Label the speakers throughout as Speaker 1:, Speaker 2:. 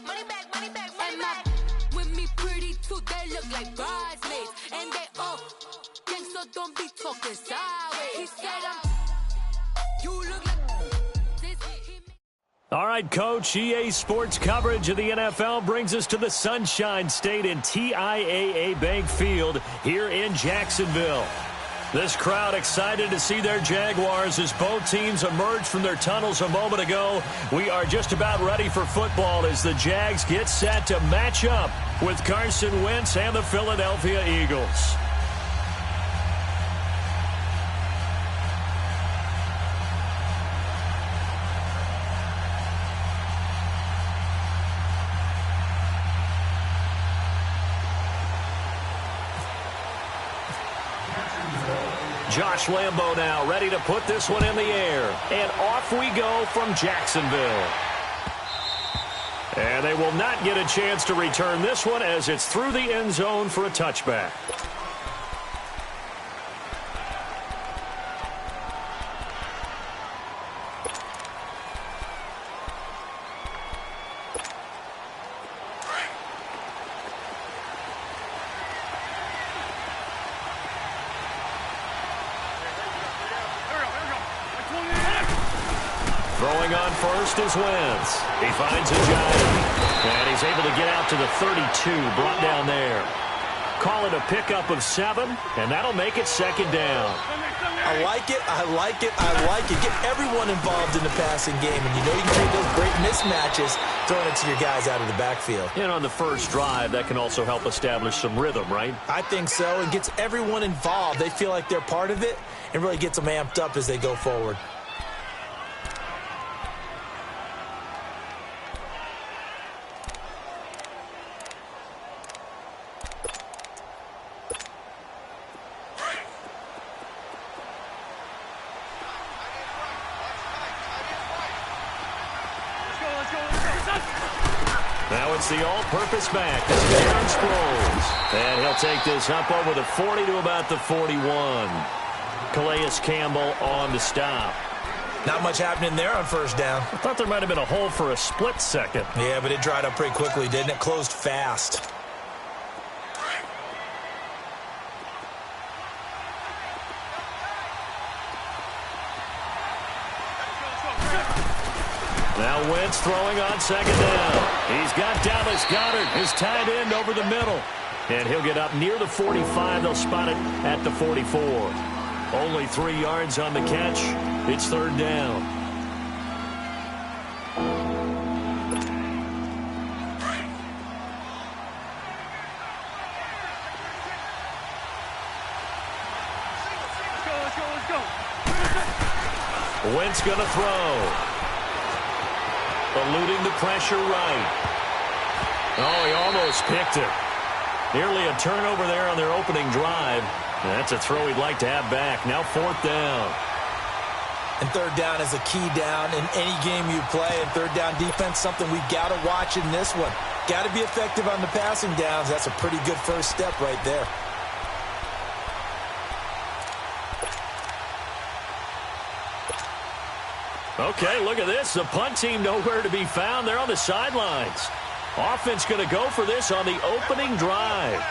Speaker 1: money back. And my with me pretty too, they look like bridesmaids. And they all gang, so don't be talking sideways. He said you look like this.
Speaker 2: All right, Coach, EA Sports coverage of the NFL brings us to the Sunshine State in TIAA Bank Field here in Jacksonville. This crowd excited to see their Jaguars as both teams emerged from their tunnels a moment ago. We are just about ready for football as the Jags get set to match up with Carson Wentz and the Philadelphia Eagles. Josh Lambo now ready to put this one in the air. And off we go from Jacksonville. And they will not get a chance to return this one as it's through the end zone for a touchback. Throwing on first is Wentz. He finds a giant. And he's able to get out to the 32, brought down there. Call it a pickup of 7, and that'll make it second down.
Speaker 3: I like it, I like it, I like it. Get everyone involved in the passing game, and you know you can create those great mismatches throwing it to your guys out of the backfield.
Speaker 2: And on the first drive, that can also help establish some rhythm, right?
Speaker 3: I think so. It gets everyone involved. They feel like they're part of it, and really gets them amped up as they go forward.
Speaker 2: Now it's the all-purpose back as Darren Sproles. And he'll take this up over the 40 to about the 41. Calais Campbell on the stop.
Speaker 3: Not much happening there on first down.
Speaker 2: I thought there might have been a hole for a split second.
Speaker 3: Yeah, but it dried up pretty quickly, didn't it? Closed fast.
Speaker 2: Now Wentz throwing on second down. He's got Dallas Goedert, his tight end, over the middle. And he'll get up near the 45. They'll spot it at the 44. Only 3 yards on the catch. It's third down. Let's go. Wentz going to throw. Eluding the pressure right. Oh, he almost picked it. Nearly a turnover there on their opening drive. And that's a throw he'd like to have back. Now fourth down.
Speaker 3: And third down is a key down in any game you play. And third down defense, something we've got to watch in this one. Got to be effective on the passing downs. That's a pretty good first step right there.
Speaker 2: Okay, look at this. The punt team nowhere to be found. They're on the sidelines. Offense going to go for this on the opening drive.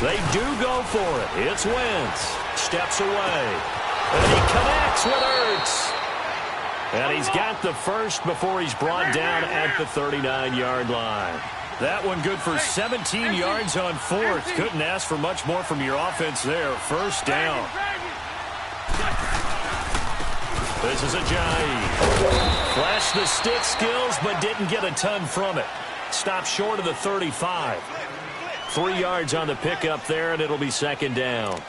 Speaker 2: They do go for it. It's Wentz. Steps away. And he connects with Ertz. And he's got the first before he's brought down at the 39-yard line. That one good for 17 yards on fourth. Couldn't ask for much more from your offense there. First down. This is a Ajayi. Flashed the stick skills, but didn't get a ton from it. Stopped short of the 35. 3 yards on the pickup there, and it'll be second down.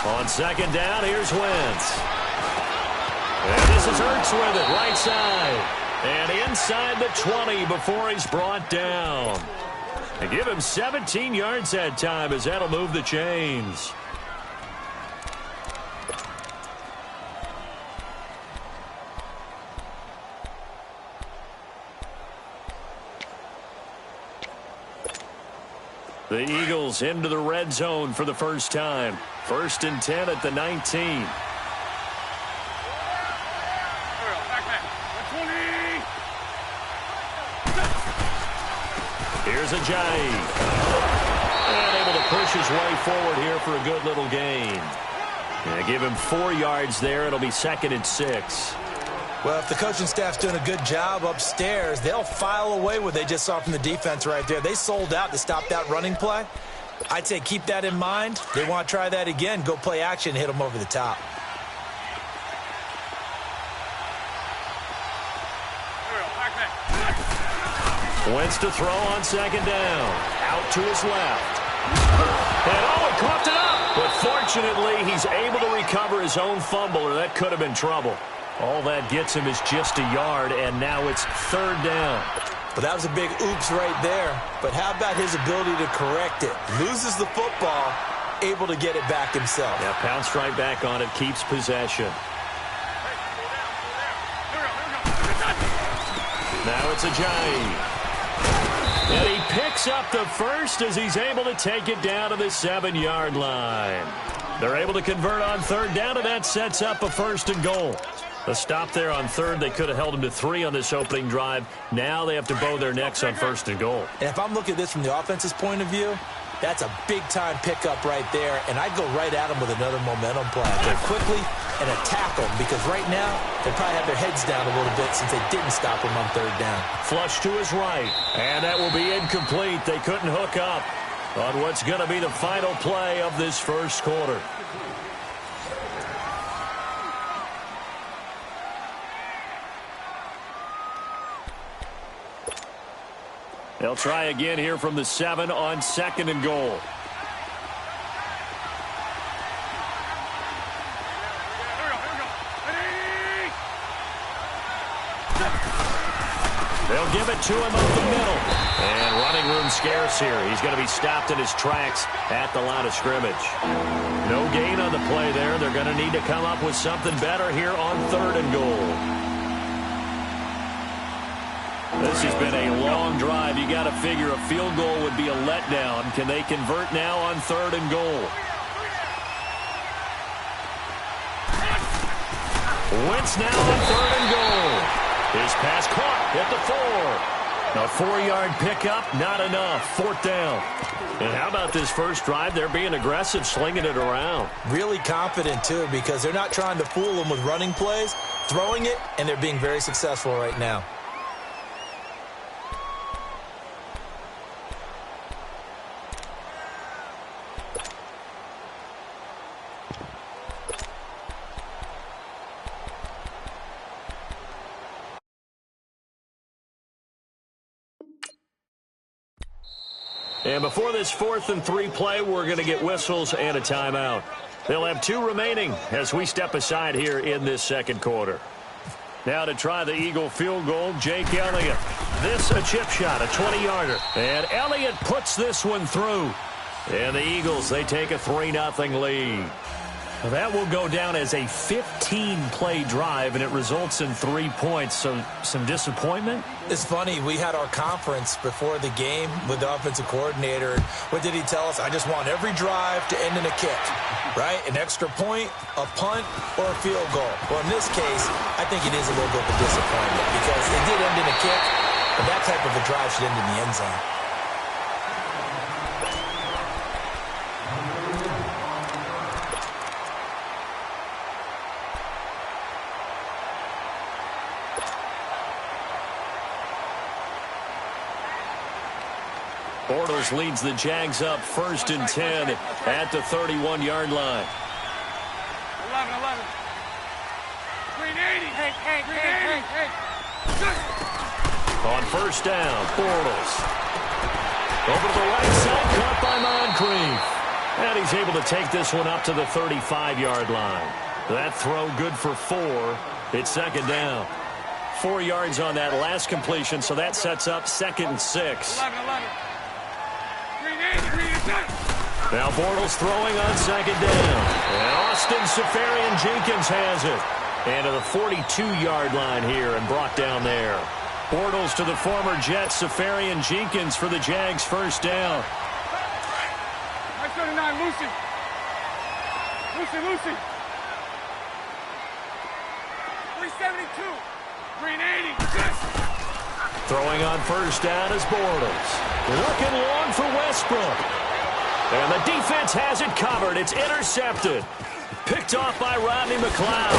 Speaker 2: On second down, here's Wentz. And this is Ertz with it, right side. And inside the 20 before he's brought down. And give him 17 yards that time as that'll move the chains. The Eagles into the red zone for the first time. 1st and 10 at the 19. Here's Ajayi. And able to push his way forward here for a good little gain. Yeah, give him 4 yards there. It'll be 2nd and 6.
Speaker 3: Well, if the coaching staff's doing a good job upstairs, they'll file away what they just saw from the defense right there. They sold out to stop that running play. I'd say keep that in mind. They want to try that again. Go play action, hit them over the top.
Speaker 2: Wentz to throw on 2nd down. Out to his left. And he coughed it up. But fortunately, he's able to recover his own fumble, or that could have been trouble. All that gets him is just a yard, and now it's 3rd down.
Speaker 3: But that was a big oops right there. But how about his ability to correct it? Loses the football, able to get it back himself.
Speaker 2: Yeah, pounced right back on it, keeps possession. Now it's Ajayi. And he picks up the first as he's able to take it down to the 7-yard line. They're able to convert on 3rd down, and that sets up a 1st and goal. A stop there on 3rd. They could have held him to 3 on this opening drive. Now they have to bow their necks on 1st and goal.
Speaker 3: And if I'm looking at this from the offense's point of view, that's a big-time pickup right there, and I'd go right at him with another momentum play. Go quickly and attack them, because right now they probably have their heads down a little bit since they didn't stop him on 3rd down.
Speaker 2: Flush to his right, and that will be incomplete. They couldn't hook up on what's going to be the final play of this first quarter. They'll try again here from the 7 on 2nd and goal. They'll give it to him up the middle. And running room scarce here. He's going to be stopped in his tracks at the line of scrimmage. No gain on the play there. They're going to need to come up with something better here on 3rd and goal. This has been a long drive. You got to figure a field goal would be a letdown. Can they convert now on 3rd and goal? Wentz now on 3rd and goal. His pass caught at the 4. A 4-yard pickup, not enough. 4th down. And how about this first drive? They're being aggressive, slinging it around.
Speaker 3: Really confident, too, because they're not trying to fool them with running plays, throwing it, and they're being very successful right now.
Speaker 2: And before this 4th and 3 play, we're going to get whistles and a timeout. They'll have 2 remaining as we step aside here in this 2nd quarter. Now to try the Eagle field goal, Jake Elliott. This a chip shot, a 20-yarder. And Elliott puts this one through. And the Eagles, they take a 3-0 lead. That will go down as a 15-play drive, and it results in 3 points. So some disappointment?
Speaker 3: It's funny. We had our conference before the game with the offensive coordinator. What did he tell us? I just want every drive to end in a kick, right? An extra point, a punt, or a field goal. Well, in this case, I think it is a little bit of a disappointment because it did end in a kick, but that type of a drive should end in the end zone.
Speaker 2: Bortles leads the Jags up 1st and 10 at the 31-yard line.
Speaker 1: 11. 380. Hey.
Speaker 2: On 1st down, Bortles. Over to the right side, caught by Moncrief. And he's able to take this one up to the 35-yard line. That throw good for 4. It's 2nd down. 4 yards on that last completion, so that sets up 2nd and 6.
Speaker 1: 11.
Speaker 2: Now Bortles throwing on 2nd down. And Austin Seferian-Jenkins has it. And to the 42-yard line here and brought down there. Bortles to the former Jet Seferian-Jenkins for the Jags 1st down.
Speaker 4: line, Lucy. Lucy. 372. 380. Good.
Speaker 2: Throwing on first down is Bortles. Looking long for Westbrook. And the defense has it covered. It's intercepted. Picked off by Rodney McLeod.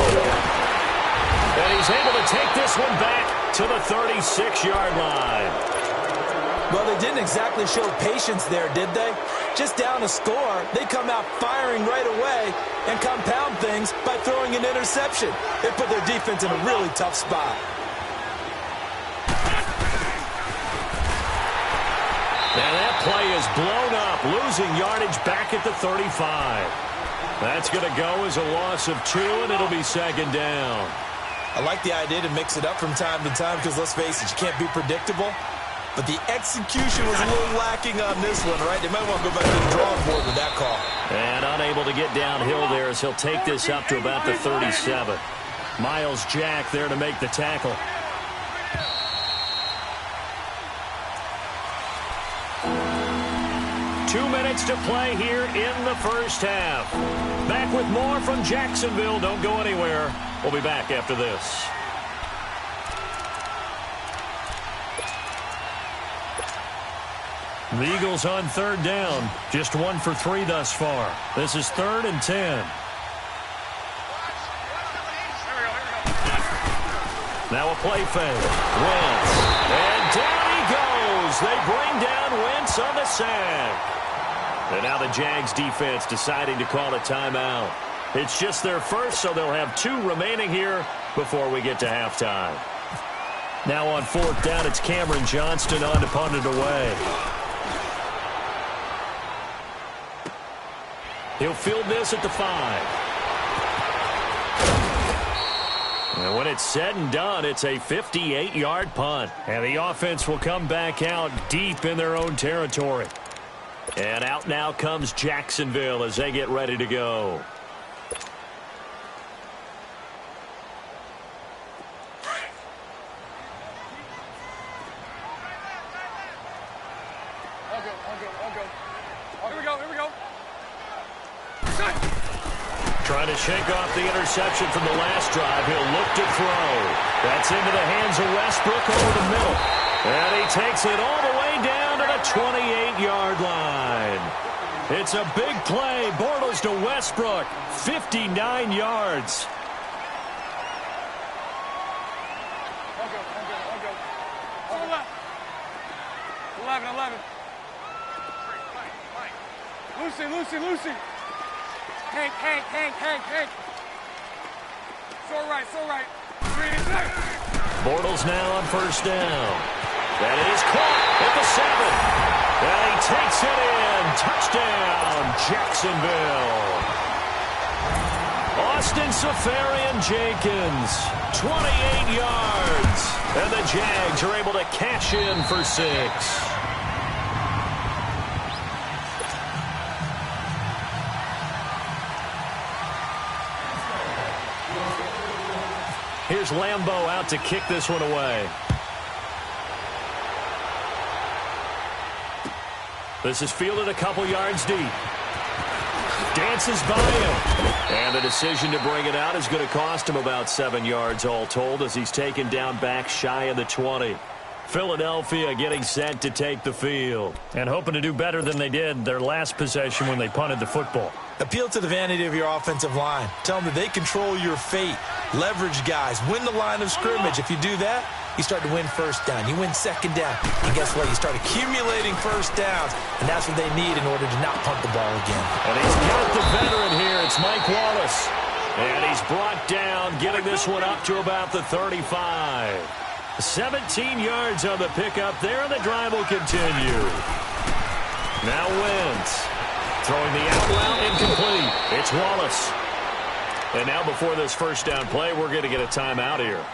Speaker 2: And he's able to take this one back to the 36-yard line.
Speaker 3: Well, they didn't exactly show patience there, did they? Just down a score, they come out firing right away and compound things by throwing an interception. They put their defense in a really tough spot.
Speaker 2: And that play is blown up, losing yardage back at the 35. That's going to go as a loss of 2, and it'll be second down.
Speaker 3: I like the idea to mix it up from time to time because, let's face it, you can't be predictable. But the execution was a little lacking on this one, right? They might want to go back to the drawing board with that call.
Speaker 2: And unable to get downhill there as he'll take this up to about the 37. Miles Jack there to make the tackle. Two minutes to play here in the first half. Back with more from Jacksonville. Don't go anywhere. We'll be back after this. The Eagles on third down. Just 1 for 3 thus far. This is 3rd and 10. Now a play fake. Wentz. And down he goes. They bring down Wentz on the sack. And now the Jags defense deciding to call a timeout. It's just their first, so they'll have 2 remaining here before we get to halftime. Now on 4th down, it's Cameron Johnston on to punt it away. He'll field this at the 5. And when it's said and done, it's a 58-yard punt. And the offense will come back out deep in their own territory. And out now comes Jacksonville as they get ready to go.
Speaker 4: Here we go.
Speaker 2: Trying to shake off the interception from the last drive. He'll look to throw. That's into the hands of Westbrook over the middle. And he takes it all the way down to the 28-yard line. It's a big play. Bortles to Westbrook. 59 yards.
Speaker 4: I'll go. 11. Lucy. Hank. So right. 3 and 6.
Speaker 2: Bortles now on first down. That is caught at the 7. And he takes it in. Touchdown, Jacksonville. Austin Safarian-Jenkins, 28 yards. And the Jags are able to cash in for 6. Here's Lambeau out to kick this one away. This is fielded a couple yards deep. Dances by him. And the decision to bring it out is going to cost him about 7 yards all told as he's taken down back shy of the 20. Philadelphia getting set to take the field and hoping to do better than they did their last possession when they punted the football.
Speaker 3: Appeal to the vanity of your offensive line. Tell them that they control your fate. Leverage guys. Win the line of scrimmage. If you do that, you start to win first down. You win second down. And guess what? You start accumulating first downs. And that's what they need in order to not punt the ball again.
Speaker 2: And he's got the veteran here. It's Mike Wallace. And he's brought down, getting this one up to about the 35. 17 yards on the pickup there, and the drive will continue. Now Wentz. Throwing the out route, incomplete. It's Wallace. And now before this first down play, we're going to get a timeout here,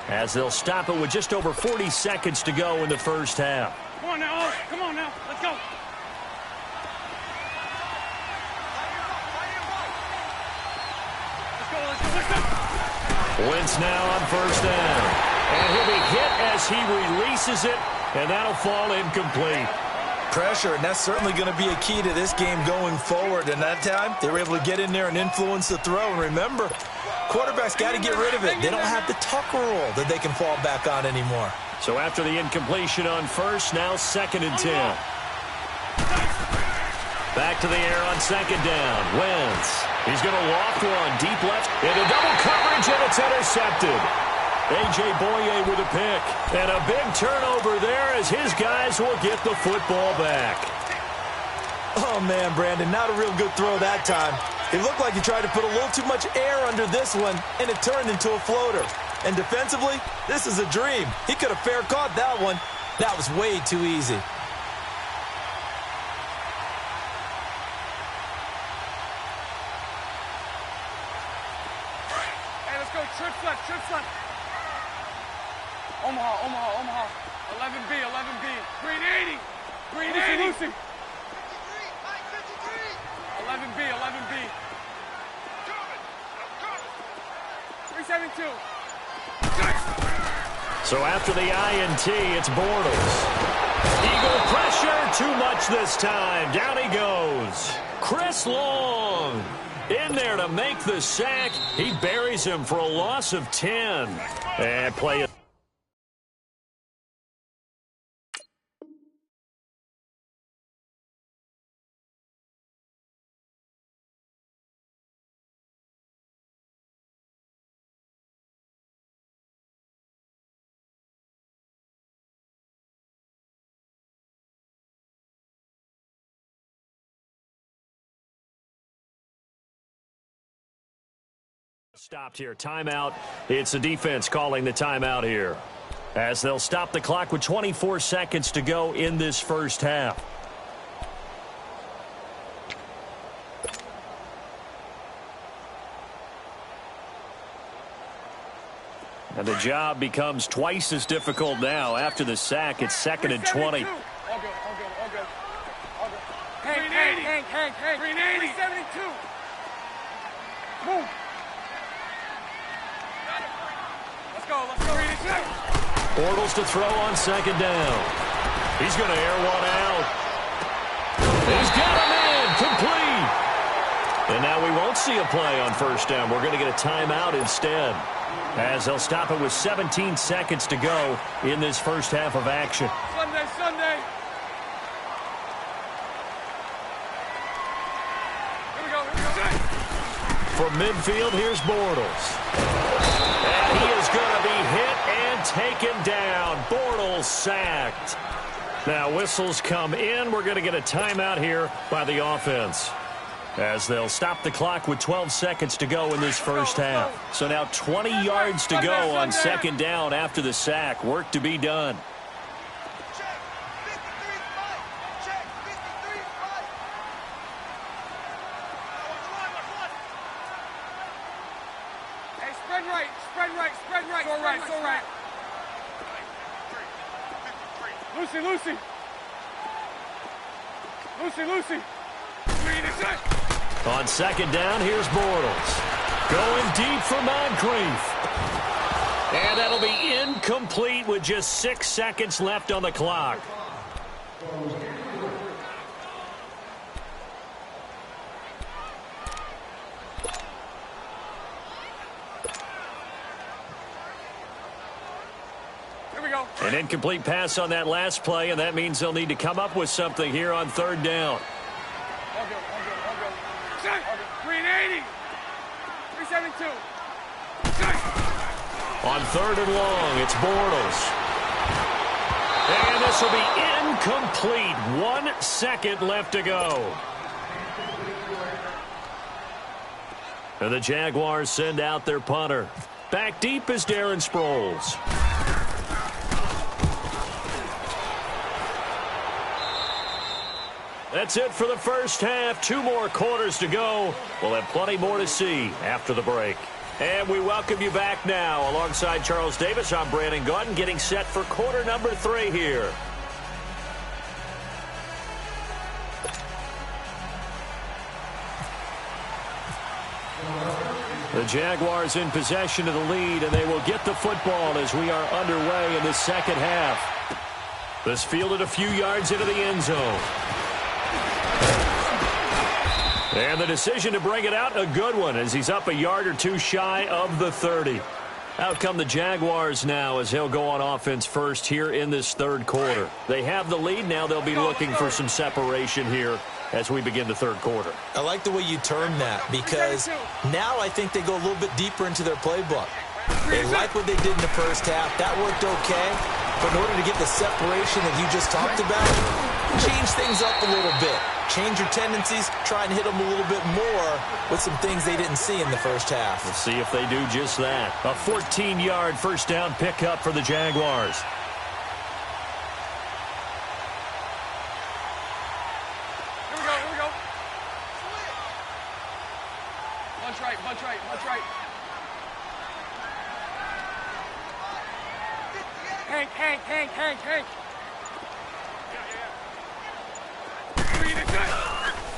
Speaker 2: as they'll stop it with just over 40 seconds to go in the first half.
Speaker 4: Come on now. Let's go.
Speaker 2: Wentz now on first down. And he'll be hit as he releases it, and that'll fall incomplete.
Speaker 3: pressure, and that's certainly going to be a key to this game going forward. And that time, they were able to get in there and influence the throw. And remember, quarterbacks got to get rid of it. They don't have the Tucker rule that they can fall back on anymore.
Speaker 2: So after the incompletion on first, now 2nd and 10. Back to the air on 2nd down. Wentz. He's going to loft one deep left into double coverage, and it's intercepted. A.J. Boye with a pick. And a big turnover there as his guys will get the football back.
Speaker 3: Oh, man, Brandon, not a real good throw that time. It looked like he tried to put a little too much air under this one, and it turned into a floater. And defensively, this is a dream. He could have fair caught that one. That was way too easy.
Speaker 4: Hey, let's go. Trips left, trips left. Omaha. 11B. Green 80. Green 80. Lucy. 11B. 372.
Speaker 2: So after the INT, it's Bortles. Eagle pressure, too much this time. Down he goes. Chris Long in there to make the sack. He buries him for a loss of 10. And play it. Stopped here. Timeout. It's the defense calling the timeout here, as they'll stop the clock with 24 seconds to go in this first half. And the job becomes twice as difficult now. After the sack, it's 2nd and 20.
Speaker 4: All good. Hank. Green 80. 372. Move. Let's go.
Speaker 2: Bortles to throw on 2nd down. He's going to air one out. He's got him in. Complete. And now we won't see a play on 1st down. We're going to get a timeout instead, as they'll stop it with 17 seconds to go in this first half of action.
Speaker 4: Sunday. Here we go.
Speaker 2: From midfield, here's Bortles. And he is going to be hit and taken down. Bortles sacked. Now whistles come in. We're going to get a timeout here by the offense, as they'll stop the clock with 12 seconds to go in this first half. So now 20 yards to go on 2nd down after the sack. Work to be done.
Speaker 4: Hey, spread right. All right. Lucy.
Speaker 2: On 2nd down, here's Bortles. Going deep for Moncrief. And that'll be incomplete with just 6 seconds left on the clock. An incomplete pass on that last play, and that means they'll need to come up with something here on 3rd down.
Speaker 4: All good. Green 80. 372.
Speaker 2: On 3rd and long, it's Bortles. And this will be incomplete. 1 second left to go. And the Jaguars send out their punter. Back deep is Darren Sproles. That's it for the first half. 2 more quarters to go. We'll have plenty more to see after the break. And we welcome you back now. Alongside Charles Davis, I'm Brandon Gaudin, getting set for quarter number 3 here. The Jaguars in possession of the lead, and they will get the football as we are underway in the second half. This fielded a few yards into the end zone. And the decision to bring it out, a good one, as he's up a yard or two shy of the 30. Out come the Jaguars now as he'll go on offense first here in this third quarter. They have the lead. Now they'll be looking for some separation here as we begin the third quarter.
Speaker 3: I like the way you term that, because now I think they go a little bit deeper into their playbook. They like what they did in the first half. That worked okay. But in order to get the separation that you just talked about, change things up a little bit. Change your tendencies, try and hit them a little bit more with some things they didn't see in the first half.
Speaker 2: We'll see if they do just that. A 14-yard first down pickup for the Jaguars.
Speaker 4: Here we go. Bunch right. Hank.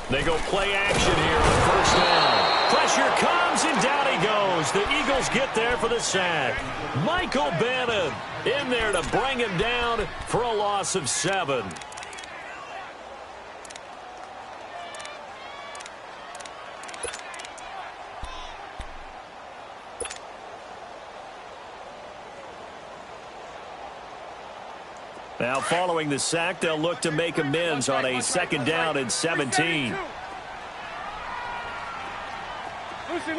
Speaker 2: They go play action here on first down. Pressure comes, and down he goes. The Eagles get there for the sack. Michael Bannon in there to bring him down for a loss of 7. Now, following the sack, they'll look to make amends on a second down and 17.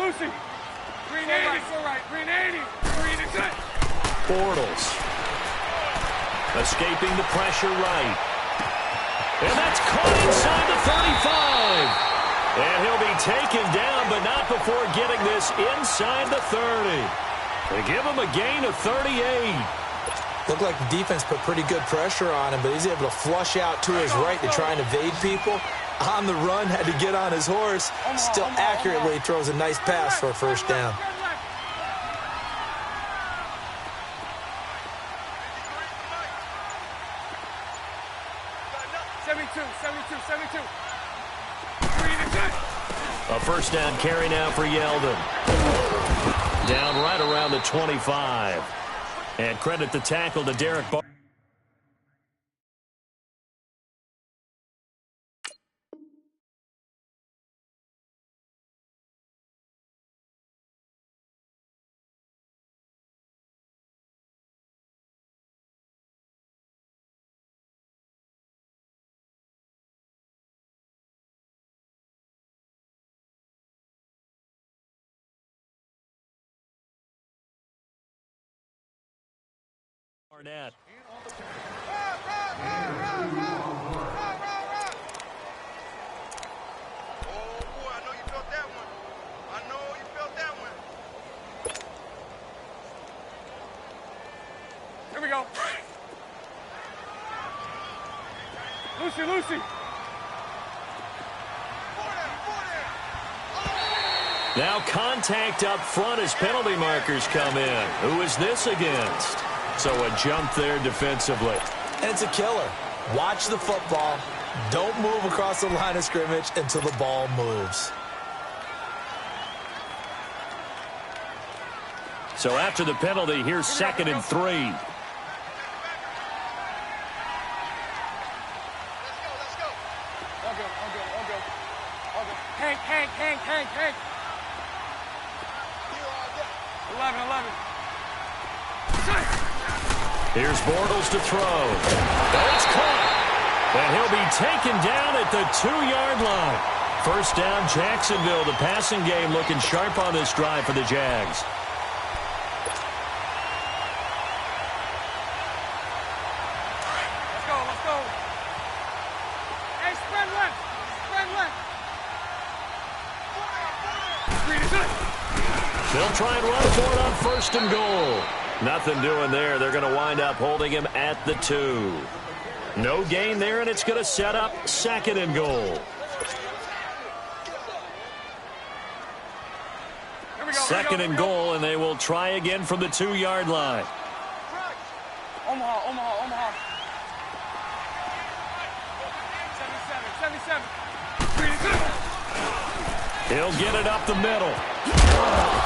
Speaker 4: Lucy. Green 80. Green 80. Green is it.
Speaker 2: Bortles. Escaping the pressure right. And that's caught inside the 35. And he'll be taken down, but not before getting this inside the 30. They give him a gain of 38.
Speaker 3: Looked like the defense put pretty good pressure on him, but he's able to flush out to his right to try and evade people. On the run, had to get on his horse. Still accurately throws a nice pass for a first down.
Speaker 2: A first down carry now for Yeldon. Down right around the 25. And credit the tackle to Derek Barr. Barnett.
Speaker 4: Here we go. Lucy.
Speaker 2: Now contact up front as penalty markers come in. Who is this against? So a jump there defensively.
Speaker 3: And it's a killer. Watch the football. Don't move across the line of scrimmage until the ball moves.
Speaker 2: So after the penalty, here's 2nd and 3.
Speaker 4: Let's go. All go. Hank. 11.
Speaker 2: Here's Bortles to throw. Oh, it's caught. And he'll be taken down at the 2-yard line. First down, Jacksonville. The passing game looking sharp on this drive for the Jags.
Speaker 4: Let's go. Hey, spread left.
Speaker 2: They'll try and run for it on 1st and goal. Nothing doing there. They're going to wind up holding him at the 2. No gain there, and it's going to set up 2nd and goal. 2nd and goal, and they will try again from the 2-yard line.
Speaker 4: Omaha. 77.
Speaker 2: He'll get it up the middle.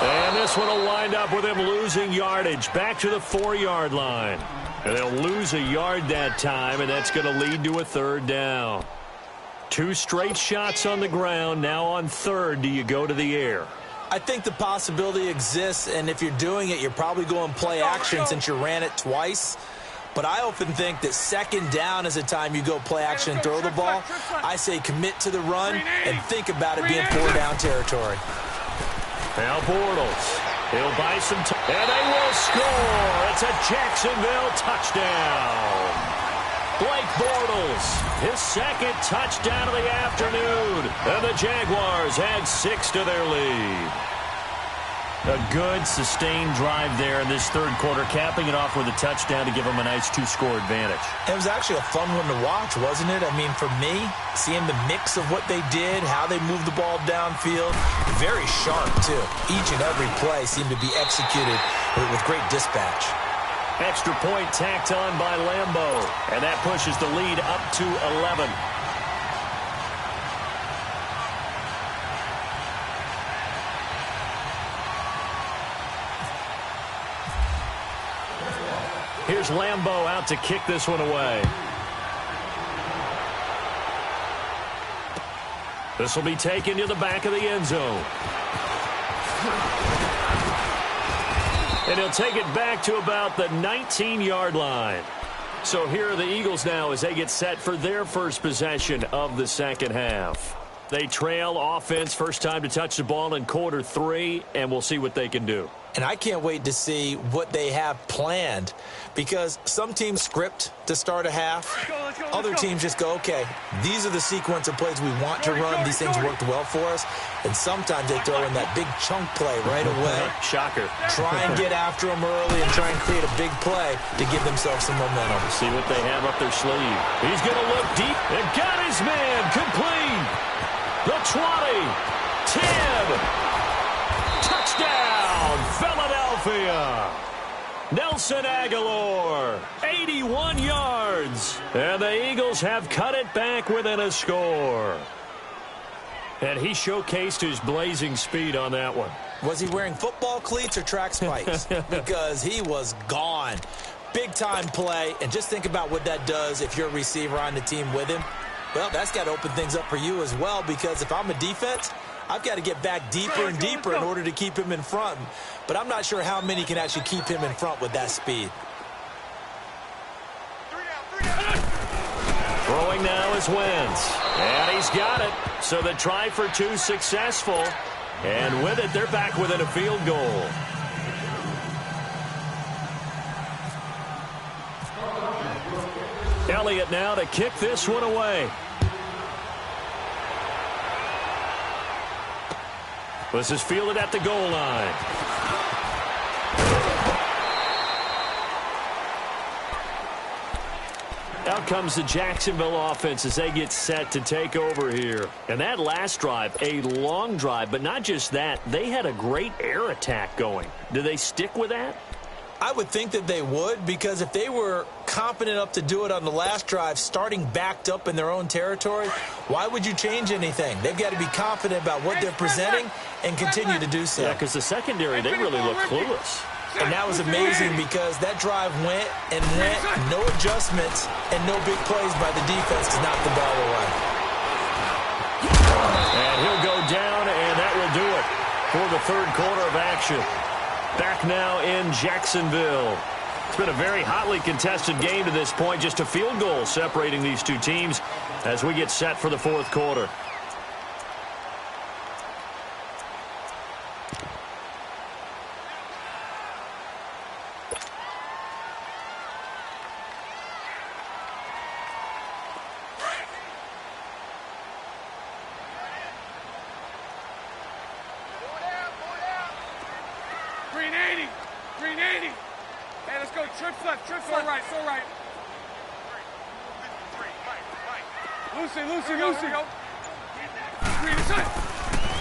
Speaker 2: And this one will wind up with him losing yardage. Back to the 4-yard line. And they'll lose a yard that time, and that's going to lead to a third down. 2 straight shots on the ground. Now on third, do you go to the air?
Speaker 3: I think the possibility exists, and if you're doing it, you're probably going play action since you ran it twice. But I often think that second down is a time you go play action and throw the ball. I say commit to the run and think about it being 4-down territory.
Speaker 2: Now Bortles. He'll buy some time. And they will score. It's a Jacksonville touchdown. Blake Bortles, his second touchdown of the afternoon. And the Jaguars add 6 to their lead. A good, sustained drive there in this third quarter, capping it off with a touchdown to give them a nice 2-score advantage.
Speaker 3: It was actually a fun one to watch, wasn't it? I mean, for me, seeing the mix of what they did, how they moved the ball downfield, very sharp, too. Each and every play seemed to be executed with great dispatch.
Speaker 2: Extra point tacked on by Lambeau, and that pushes the lead up to 11. Here's Lambeau out to kick this one away. This will be taken to the back of the end zone. And he'll take it back to about the 19-yard line. So here are the Eagles now as they get set for their first possession of the second half. They trail offense, first time to touch the ball in quarter 3, and we'll see what they can do.
Speaker 3: And I can't wait to see what they have planned, because some teams script to start a half. Other teams just go, okay, these are the sequence of plays we want to run. These things worked well for us. And sometimes they throw in that big chunk play right away.
Speaker 2: Shocker.
Speaker 3: Try and get after them early and try and create a big play to give themselves some momentum.
Speaker 2: See what they have up their sleeve. He's going to look deep and got his man complete. The 20, 10, touchdown, Philadelphia. Nelson Aguilar, 81 yards. And the Eagles have cut it back within a score. And he showcased his blazing speed on that one.
Speaker 3: Was he wearing football cleats or track spikes? Because he was gone. Big-time play, and just think about what that does if you're a receiver on the team with him. Well, that's got to open things up for you as well, because if I'm a defense, I've got to get back deeper and deeper in order to keep him in front. But I'm not sure how many can actually keep him in front with that speed.
Speaker 2: Throwing now is Wentz. And he's got it. So the try for 2 successful. And with it, they're back within a field goal. Elliott now to kick this one away. This is fielded at the goal line. Out comes the Jacksonville offense as they get set to take over here. And that last drive, a long drive, but not just that. They had a great air attack going. Do they stick with that?
Speaker 3: I would think that they would, because if they were confident enough to do it on the last drive, starting backed up in their own territory, why would you change anything? They've got to be confident about what they're presenting and continue to do so.
Speaker 2: Yeah, because the secondary, they really look clueless.
Speaker 3: And that was amazing, because that drive went and went, no adjustments, and no big plays by the defense to knock the ball away.
Speaker 2: And he'll go down, and that will do it for the third quarter of action. Back now in Jacksonville. It's been a very hotly contested game to this point. Just a field goal separating these two teams as we get set for the fourth quarter.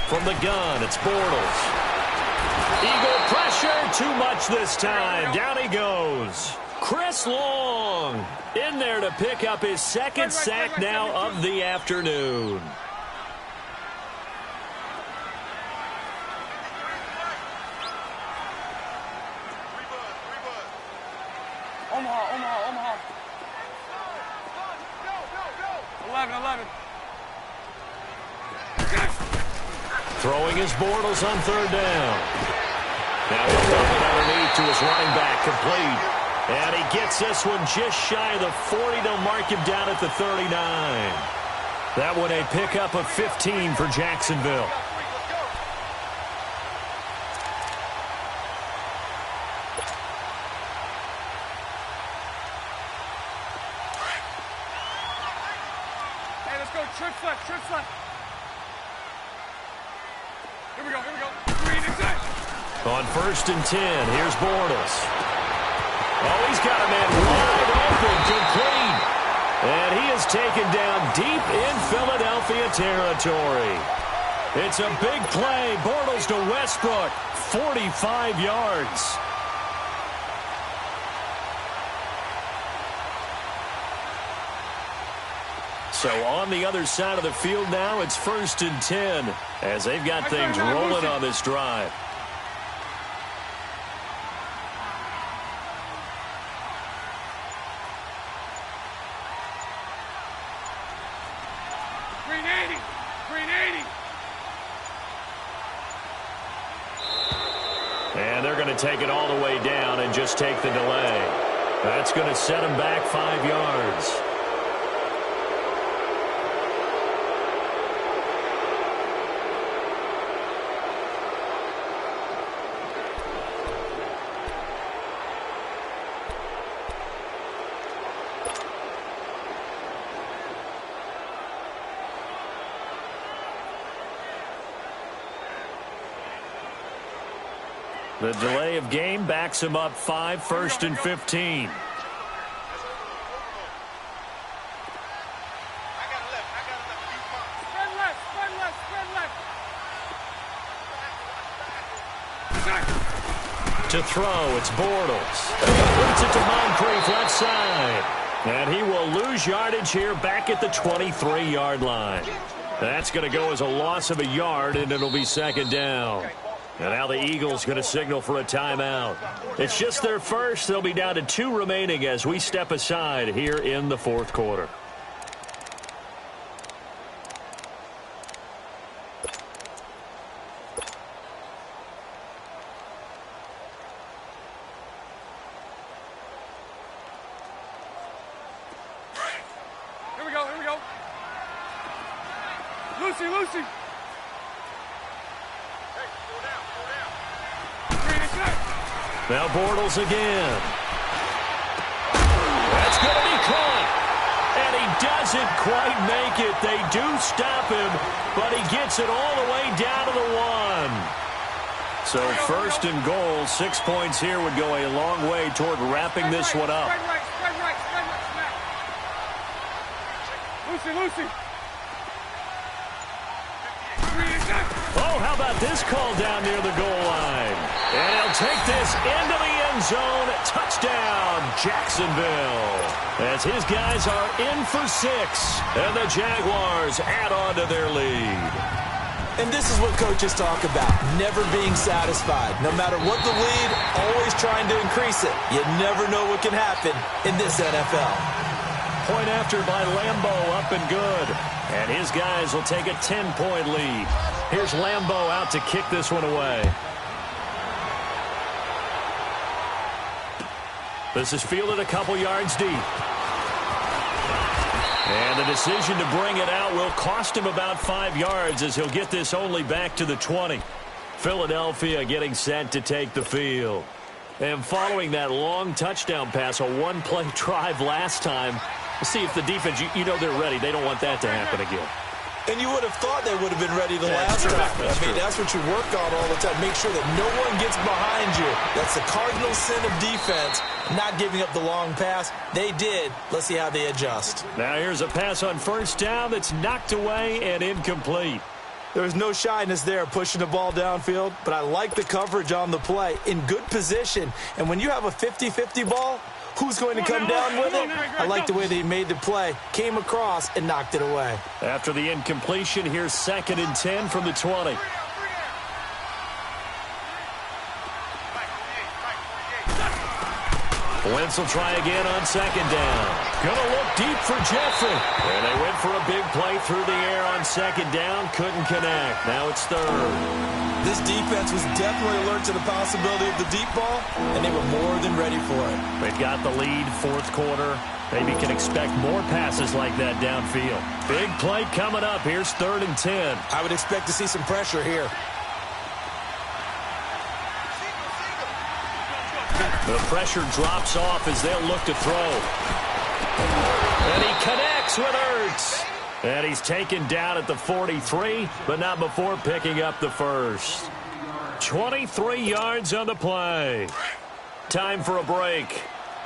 Speaker 2: From the gun, it's Bortles. Eagle pressure, too much this time. Down he goes. Chris Long in there to pick up his second sack now of the afternoon.
Speaker 4: Omaha. 11.
Speaker 2: Throwing his Bortles on third down. Now he'll dump it underneath to his running back, complete. And he gets this one just shy of the 40. They'll mark him down at the 39. That one a pickup of 15 for Jacksonville.
Speaker 4: Hey, let's go. Trips left. Here we go. Green inside.
Speaker 2: On 1st and 10, here's Bortles. Oh, he's got a man wide open, complete. And he is taken down deep in Philadelphia territory. It's a big play. Bortles to Westbrook, 45 yards. So on the other side of the field now, it's 1st and 10 as they've got things rolling on this drive.
Speaker 4: Green 80.
Speaker 2: And they're going to take it all the way down and just take the delay. That's going to set him back 5 yards. The delay of game backs him up 5, 1st and 15. To throw, it's Bortles. Puts it to Moncrief left side. And he will lose yardage here back at the 23-yard line. That's going to go as a loss of a yard, and it'll be 2nd down. And now the Eagles going to signal for a timeout. It's just their first. They'll be down to 2 remaining as we step aside here in the 4th quarter.
Speaker 4: Here we go. Lucy.
Speaker 2: Now Bortles again. That's going to be caught. And he doesn't quite make it. They do stop him, but he gets it all the way down to the 1. So 1st and goal, 6 points here would go a long way toward wrapping this one up.
Speaker 4: Spread right. Lucy.
Speaker 2: Oh, how about this call down near the goal line? And he'll take this into the end zone. Touchdown, Jacksonville. As his guys are in for 6. And the Jaguars add on to their lead.
Speaker 3: And this is what coaches talk about, never being satisfied. No matter what the lead, always trying to increase it. You never know what can happen in this NFL.
Speaker 2: Point after by Lambeau, up and good. And his guys will take a 10-point lead. Here's Lambeau out to kick this one away. This is fielded a couple yards deep. And the decision to bring it out will cost him about 5 yards as he'll get this only back to the 20. Philadelphia getting set to take the field. And following that long touchdown pass, a one-play drive last time, we'll see if the defense, you know they're ready. They don't want that to happen again.
Speaker 3: And you would have thought they would have been ready the last time. That's what you work on all the time. Make sure that no one gets behind you. That's the cardinal sin of defense, not giving up the long pass. They did. Let's see how they adjust.
Speaker 2: Now here's a pass on 1st down that's knocked away and incomplete.
Speaker 3: There's no shyness there pushing the ball downfield, but I like the coverage on the play. In good position. And when you have a 50-50 ball, who's going to come down with it? I like the way they made the play, came across, and knocked it away.
Speaker 2: After the incompletion, here's 2nd and 10 from the 20. Wentz will try again on second down. Gonna look deep for Jeffrey. And they went for a big play through the air on second down. Couldn't connect. Now it's third.
Speaker 3: This defense was definitely alert to the possibility of the deep ball, and they were more than ready for it.
Speaker 2: They've got the lead, fourth quarter. Maybe can expect more passes like that downfield. Big play coming up. Here's 3rd and 10.
Speaker 3: I would expect to see some pressure here.
Speaker 2: The pressure drops off as they'll look to throw. And he connects with Ertz. And he's taken down at the 43, but not before picking up the first. 23 yards on the play. Time for a break.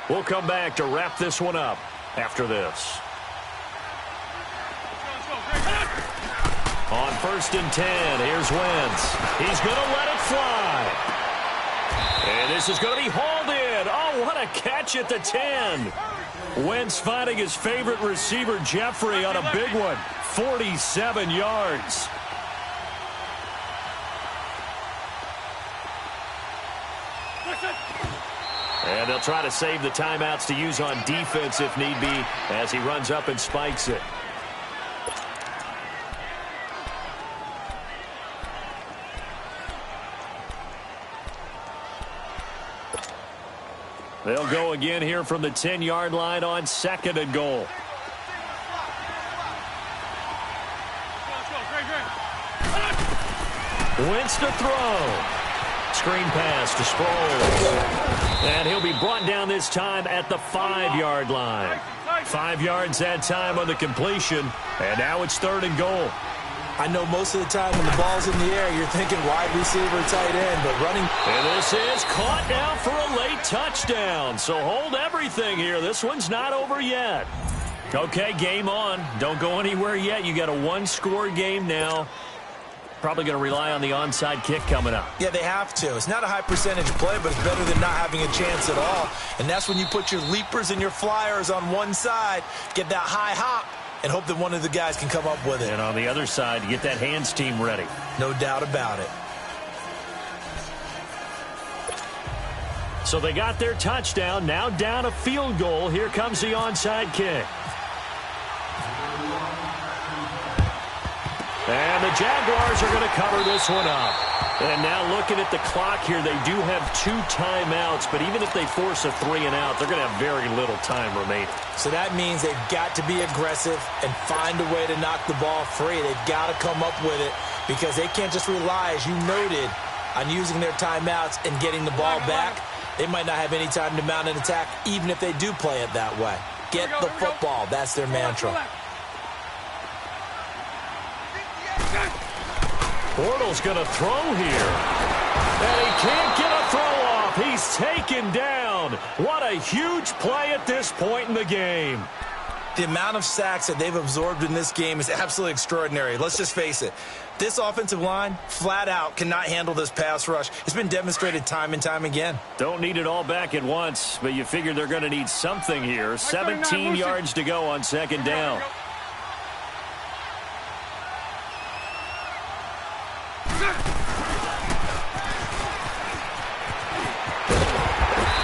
Speaker 2: We'll come back to wrap this one up after this. On 1st and 10, here's Wentz. He's going to let it fly. And this is going to be hauled in. Oh, what a catch at the 10. Wentz finding his favorite receiver, Jeffrey, on a big one. 47 yards. And they'll try to save the timeouts to use on defense if need be as he runs up and spikes it. They'll go again here from the 10-yard line on 2nd and goal. Wentz to throw. Screen pass to Sproles. And he'll be brought down this time at the 5-yard line. 5 yards that time on the completion. And now it's 3rd and goal.
Speaker 3: I know most of the time when the ball's in the air, you're thinking wide receiver, tight end, but running.
Speaker 2: And this is caught now for a late touchdown. So hold everything here. This one's not over yet. Okay, game on. Don't go anywhere yet. You got a 1-score game now. Probably going to rely on the onside kick coming up.
Speaker 3: Yeah, they have to. It's not a high percentage play, but it's better than not having a chance at all. And that's when you put your leapers and your flyers on one side, get that high hop, and hope that one of the guys can come up with it.
Speaker 2: And on the other side, get that hands team ready.
Speaker 3: No doubt about it.
Speaker 2: So they got their touchdown. Now down a field goal. Here comes the onside kick. And the Jaguars are going to cover this one up. And now looking at the clock here, they do have 2 timeouts, but even if they force a 3 and out, they're going to have very little time remaining.
Speaker 3: So that means they've got to be aggressive and find a way to knock the ball free. They've got to come up with it because they can't just rely, as you noted, on using their timeouts and getting the ball back. They might not have any time to mount an attack, even if they do play it that way. Get the football. That's their mantra.
Speaker 2: Bortles going to throw here. And he can't get a throw off. He's taken down. What a huge play at this point in the game.
Speaker 3: The amount of sacks that they've absorbed in this game is absolutely extraordinary. Let's just face it. This offensive line, flat out, cannot handle this pass rush. It's been demonstrated time and time again.
Speaker 2: Don't need it all back at once, but you figure they're going to need something here. 17 yards to go on 2nd down.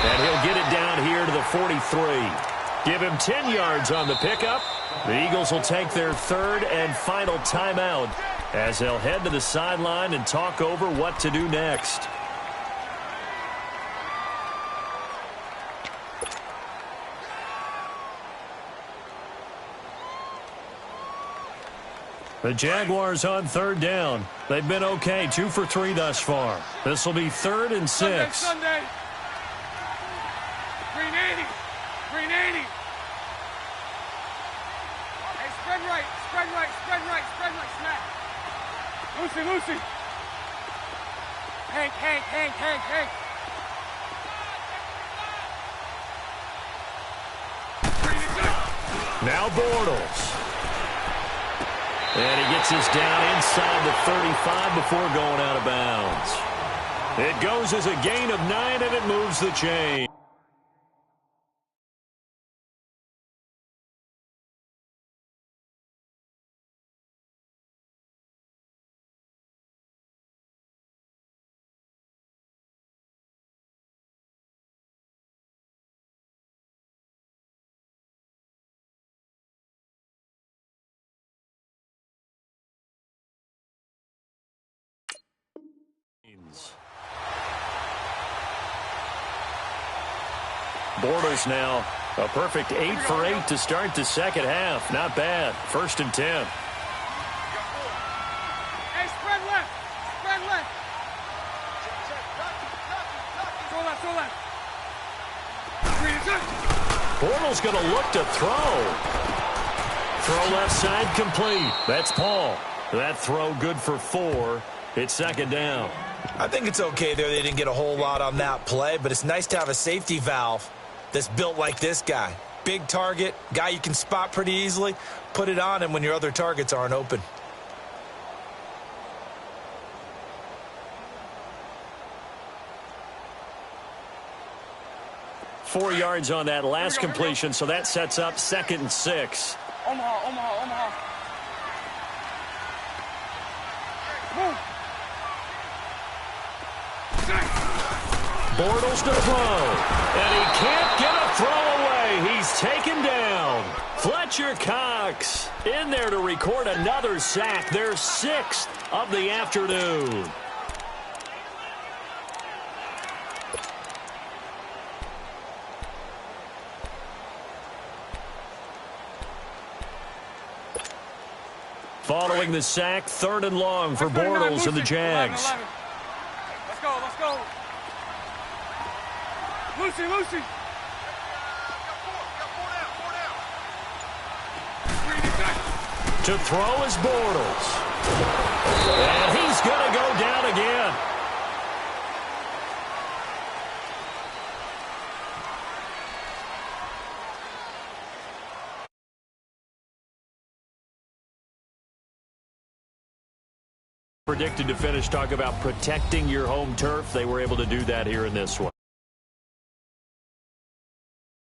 Speaker 2: And he'll get it down here to the 43. Give him 10 yards on the pickup. The Eagles will take their 3rd and final timeout as they'll head to the sideline and talk over what to do next. The Jaguars on 3rd down. They've been okay, 2 for 3 thus far. This will be 3rd and 6.
Speaker 4: Sunday. Green 80. Green 80. Hey, spread right, spread right, spread right, spread right, snap. Lucy. Hank.
Speaker 2: Now Bortles. And he gets us down inside the 35 before going out of bounds. It goes as a gain of 9, and it moves the chain. Bortles now a perfect 8 for 8 to start the second half. Not bad. 1st and 10.
Speaker 4: Hey, spread left. Spread left. Go left, go left. Green and touch.
Speaker 2: Bortles going to look to throw. Throw left side complete. That's Paul. That throw good for 4. It's 2nd down.
Speaker 3: I think it's okay there. They didn't get a whole lot on that play, but it's nice to have a safety valve that's built like this guy. Big target, guy you can spot pretty easily. Put it on him when your other targets aren't open.
Speaker 2: Four yards on that last completion, so that sets up 2nd and 6.
Speaker 4: Omaha, Omaha, Omaha. Move.
Speaker 2: Bortles to throw, and he can't get a throw away. He's taken down. Fletcher Cox in there to record another sack, their 6th of the afternoon. Following the sack, 3rd and long for Bortles and the Jags.
Speaker 4: 11. Let's go, let's go. Lucy, Lucy.
Speaker 2: To throw is Bortles. And he's going to go down again. Predicted to finish. Talk about protecting your home turf. They were able to do that here in this one.